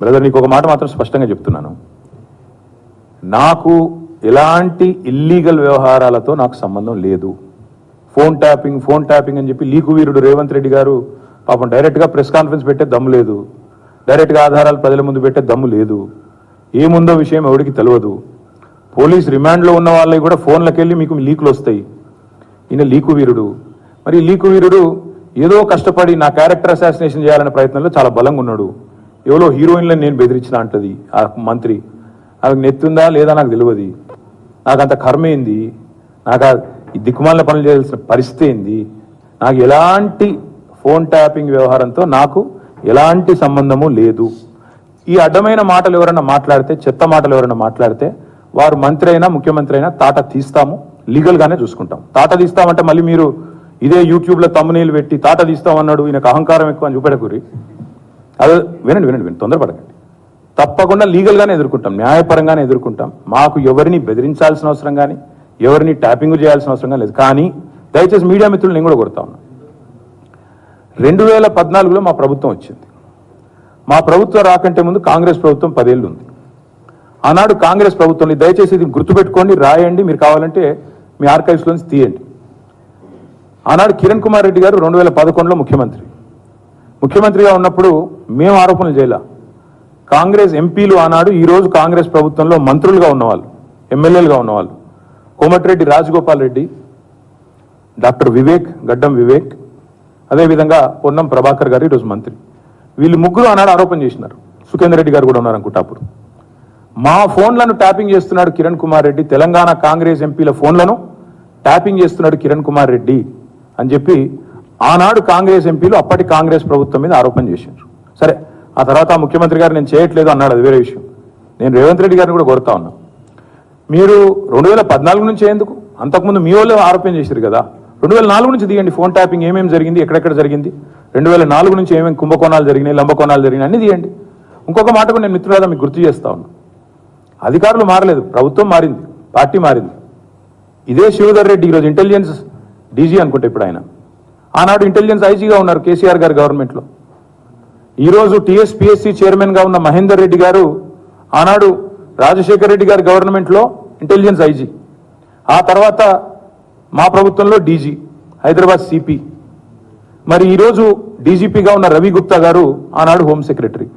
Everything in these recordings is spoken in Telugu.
బ్రదర్, నీకు ఒక మాట మాత్రం స్పష్టంగా చెప్తున్నాను. నాకు ఎలాంటి ఇల్లీగల్ వ్యవహారాలతో నాకు సంబంధం లేదు. ఫోన్ ట్యాపింగ్ అని చెప్పి లీకు వీరుడు రేవంత్ రెడ్డి గారు పాపం డైరెక్ట్గా ప్రెస్ కాన్ఫరెన్స్ పెట్టే దమ్ము లేదు, డైరెక్ట్గా ఆధారాలు ప్రజల ముందు పెట్టే దమ్ము లేదు. ఏముందో విషయం ఎవరికి తెలియదు. పోలీస్ రిమాండ్లో ఉన్న వాళ్ళకి కూడా ఫోన్లకు వెళ్ళి మీకు లీకులు వస్తాయి. ఈయన లీకు వీరుడు. మరి లీకు వీరుడు ఏదో కష్టపడి నా క్యారెక్టర్ అసాసినేషన్ చేయాలనే ప్రయత్నంలో చాలా బలంగా ఉన్నాడు. ఎవరో హీరోయిన్లను నేను బెదిరించిన అంటది ఆ మంత్రి. ఆమెకు నెత్తుందా లేదా నాకు తెలియదు. నాకు అంత కర్మ ఏంది, నాకు ఈ దిక్కుమాలిన పనులు చేయాల్సిన పరిస్థితి ఏంది. నాకు ఎలాంటి ఫోన్ ట్యాపింగ్ వ్యవహారంతో నాకు ఎలాంటి సంబంధము లేదు. ఈ అడ్డమైన మాటలు ఎవరైనా మాట్లాడితే, చెత్త మాటలు ఎవరైనా మాట్లాడితే వారు మంత్రి అయినా ముఖ్యమంత్రి అయినా తాట తీస్తాము, లీగల్గానే చూసుకుంటాం. తాట తీస్తామంటే మళ్ళీ మీరు ఇదే యూట్యూబ్లో తమ్మునీళ్ళు పెట్టి తాట తీస్తామన్నాడు ఈయనకు అహంకారం ఎక్కువ అని చూపెడకూరి. అదే వినండి, తొందరపడకండి. తప్పకుండా లీగల్గానే ఎదుర్కొంటాం, న్యాయపరంగానే ఎదుర్కొంటాం. మాకు ఎవరిని బెదిరించాల్సిన అవసరం కానీ ఎవరిని ట్యాపింగ్ చేయాల్సిన అవసరం కానీ లేదు. కానీ దయచేసి మీడియా మిత్రులు నేను కూడా కొడతా ఉన్నా. 2014లో మా ప్రభుత్వం వచ్చింది. మా ప్రభుత్వం రాకంటే ముందు కాంగ్రెస్ ప్రభుత్వం 10 ఏళ్ళు ఉంది. ఆనాడు కాంగ్రెస్ ప్రభుత్వంలో దయచేసి ఇది గుర్తుపెట్టుకోండి, రాయండి, మీరు కావాలంటే మీ ఆర్కైవ్స్లోంచి తీయండి. ఆనాడు కిరణ్ కుమార్ రెడ్డి గారు 2011లో ముఖ్యమంత్రిగా ఉన్నప్పుడు మేము ఆరోపణలు చేయలే. కాంగ్రెస్ ఎంపీలు ఆనాడు ఈరోజు కాంగ్రెస్ ప్రభుత్వంలో మంత్రులుగా ఉన్నవాళ్ళు, ఎమ్మెల్యేలుగా ఉన్నవాళ్ళు, కోమటిరెడ్డి రాజగోపాల్ రెడ్డి, డాక్టర్ గడ్డం వివేక్, అదేవిధంగా పొన్నం ప్రభాకర్ గారు ఈరోజు మంత్రి. వీళ్ళు ముగ్గురు ఆనాడు ఆరోపణ చేసినారు. సుఖేందర్ రెడ్డి గారు కూడా ఉన్నారు అనుకుంటా. అప్పుడు మా ఫోన్లను ట్యాపింగ్ చేస్తున్నాడు కిరణ్ కుమార్ రెడ్డి, తెలంగాణ కాంగ్రెస్ ఎంపీల ఫోన్లను ట్యాపింగ్ చేస్తున్నాడు కిరణ్ కుమార్ రెడ్డి అని చెప్పి ఆనాడు కాంగ్రెస్ ఎంపీలు అప్పటి కాంగ్రెస్ ప్రభుత్వం మీద ఆరోపణ చేశారు. సరే, ఆ తర్వాత ముఖ్యమంత్రి గారు నేను చేయట్లేదు అన్నాడు, అది వేరే విషయం. నేను రేవంత్ రెడ్డి గారిని కూడా కోరుతా ఉన్నా, మీరు 2014 నుంచి ఎందుకు, అంతకుముందు మీ వాళ్ళు ఆరోపణ చేశారు కదా, 2004 నుంచి తీయండి. ఫోన్ ట్యాపింగ్ ఏమేమి జరిగింది, ఎక్కడెక్కడ జరిగింది, 2004 నుంచి ఏమేమి కుంభకోణాలు జరిగినాయి, లంబకోణాలు జరిగినాయి అన్ని తీయండి. ఇంకొక మాట కూడా నేను మిత్రులారా మీకు గుర్తు చేస్తా ఉన్నా. అధికారులు మారలేదు, ప్రభుత్వం మారింది, పార్టీ మారింది. ఇదే శివధర్ రెడ్డి ఈరోజు ఇంటెలిజెన్స్ డీజీ అనుకుంటే ఇప్పుడు ఆయన, ఆనాడు ఇంటెలిజెన్స్ ఐజీగా ఉన్నారు కేసీఆర్ గారి గవర్నమెంట్లో. ఈరోజు టీఎస్పీఎస్సీ చైర్మన్గా ఉన్న మహేందర్ రెడ్డి గారు ఆనాడు రాజశేఖర్ రెడ్డి గారి గవర్నమెంట్లో ఇంటెలిజెన్స్ ఐజీ, ఆ తర్వాత మా ప్రభుత్వంలో డీజీ, హైదరాబాద్ సిపి. మరి ఈరోజు డీజీపీగా ఉన్న రవి గుప్తా గారు ఆనాడు హోమ్ సెక్రటరీ.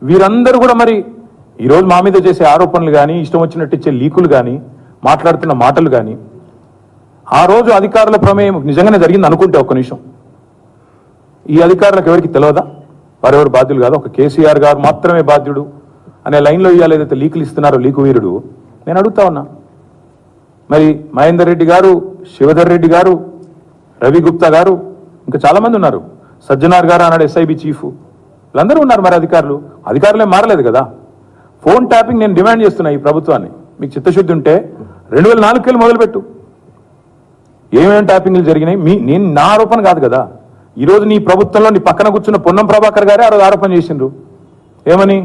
వీరందరూ కూడా మరి ఈరోజు మా మీద చేసే ఆరోపణలు కానీ, ఇష్టం వచ్చినట్టు ఇచ్చే లీకులు కానీ, మాట్లాడుతున్న మాటలు కానీ, ఆ రోజు అధికారుల ప్రమేయం నిజంగానే జరిగింది అనుకుంటే ఒక్క నిమిషం, ఈ అధికారులకు ఎవరికి తెలియదా? వారెవరు బాధ్యులు కాదు, ఒక కేసీఆర్ గారు మాత్రమే బాధ్యుడు అనే లైన్లో ఇవాళ ఏదైతే లీకులు ఇస్తున్నారో లీకు వీరుడు, నేను అడుగుతా ఉన్నా. మరి మహేందర్ రెడ్డి గారు, శివధర్ రెడ్డి గారు, రవి గుప్తా గారు, ఇంకా చాలామంది ఉన్నారు, సజ్జనార్ గారు అన్నాడు ఎస్ఐబి చీఫ్, వీళ్ళందరూ ఉన్నారు. మరి అధికారులే మారలేదు కదా. ఫోన్ ట్యాపింగ్ నేను డిమాండ్ చేస్తున్నా ఈ ప్రభుత్వాన్ని, మీకు చిత్తశుద్ధి ఉంటే 2004 మొదలుపెట్టు. ఏమేమి ట్యాపింగ్లు జరిగినాయి నేను నా ఆరోపణ కాదు కదా. ఈరోజు నీ ప్రభుత్వంలో నీ పక్కన కూర్చున్న పొన్నం ప్రభాకర్ గారే ఆ రోజు ఆరోపణ చేసిండ్రు. ఏమని?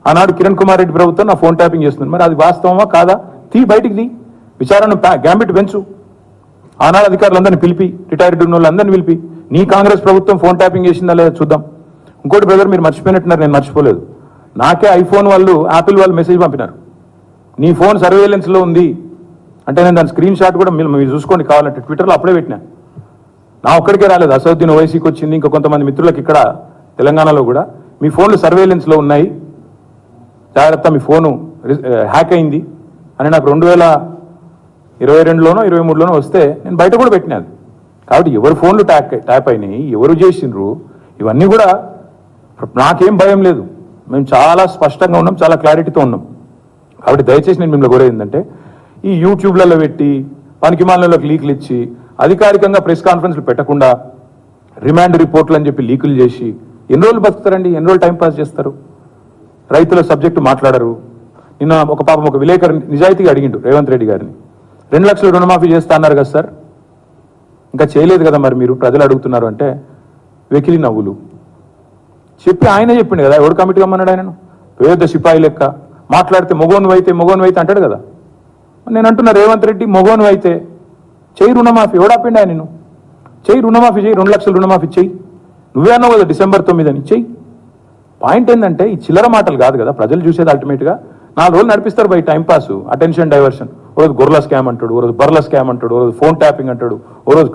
ఆనాడు కిరణ్ కుమార్ రెడ్డి ప్రభుత్వం నా ఫోన్ ట్యాపింగ్ చేస్తుంది. మరి అది వాస్తవమా కాదా? బయటికి విచారణ గ్యాంబిట్ పెంచు. ఆనాడు అధికారులందరినీ పిలిపి, రిటైర్డ్ ఉన్న వాళ్ళందరినీ పిలిపి, నీ కాంగ్రెస్ ప్రభుత్వం ఫోన్ ట్యాపింగ్ చేసిందా లేదా చూద్దాం. ఇంకోటి బ్రదర్, మీరు మర్చిపోయినట్టున్నారు, నేను మర్చిపోలేదు. నాకే ఐఫోన్ వాళ్ళు, యాపిల్ వాళ్ళు మెసేజ్ పంపినారు, నీ ఫోన్ సర్వేలెన్స్లో ఉంది అంటే. నేను దాని స్క్రీన్ షాట్ కూడా మీరు చూసుకోండి కావాలంటే, ట్విట్టర్లో అప్పుడే పెట్టినా. నా ఒక్కడికే రాలేదు, అసదుద్దీన్ ఓవైసీకి వచ్చింది, ఇంకా కొంతమంది మిత్రులకు ఇక్కడ తెలంగాణలో కూడా మీ ఫోన్లు సర్వేలెన్స్లో ఉన్నాయి, జాగ్రత్త, మీ ఫోను హ్యాక్ అయింది అని నాకు 2022లోనో 2023లోనో వస్తే నేను బయట కూడా పెట్టినది. కాబట్టి ఎవరు ఫోన్లు ట్యాప్ అయినాయి, ఎవరు చేసిండ్రు, ఇవన్నీ కూడా నాకేం భయం లేదు. మేము చాలా స్పష్టంగా ఉన్నాం, చాలా క్లారిటీతో ఉన్నాం. కాబట్టి దయచేసి నేను మిమ్మల్ని కోరేది ఏంటంటే, ఈ యూట్యూబ్లలో పెట్టి పనికిమాలలోకి లీకులు ఇచ్చి అధికారికంగా ప్రెస్ కాన్ఫరెన్స్లు పెట్టకుండా రిమాండ్ రిపోర్ట్లు అని చెప్పి లీకులు చేసి ఎన్ని రోజులు బతుకుతారండి, ఎన్ని రోజులు టైంపాస్ చేస్తారు? రైతుల సబ్జెక్టు మాట్లాడరు. నిన్న ఒక విలేకరు నిజాయితీగా అడిగిండు రేవంత్ రెడ్డి గారిని, 2 లక్షల రుణమాఫీ చేస్తా అన్నారు కదా సార్, ఇంకా చేయలేదు కదా మరి మీరు, ప్రజలు అడుగుతున్నారు అంటే వెకిలి నవ్వులు చెప్పి ఆయనే చెప్పిండు కదా, ఎవడు కమిటీ కమ్మన్నాడు ఆయనను? పేద సిపాయి లెక్క మాట్లాడితే మొగోను అయితే అంటాడు కదా. నేను అంటున్నా, రేవంత్ రెడ్డి మొగోను అయితే చెయ్యి రుణమాఫీ, ఎవడాపిండి ఆయన? చెయ్యి రుణమాఫీ, చెయ్యి, 2 లక్షల రుణమాఫీ చెయ్యి. నువ్వే అన్నావు కదా December 9 అని, చెయ్యి. పాయింట్ ఏంటంటే ఈ చిల్లర మాటలు కాదు కదా ప్రజలు చూసేది అల్టిమేట్గా. 4 రోజులు నడిపిస్తారు by time pass, attention diversion. ఓ రోజు గొర్రెల స్కామ్ అంటాడు, ఓ రోజు బర్రెల స్కామ్ అంటాడు, ఓ రోజు ఫోన్ ట్యాపింగ్ అంటాడు, ఓ రోజు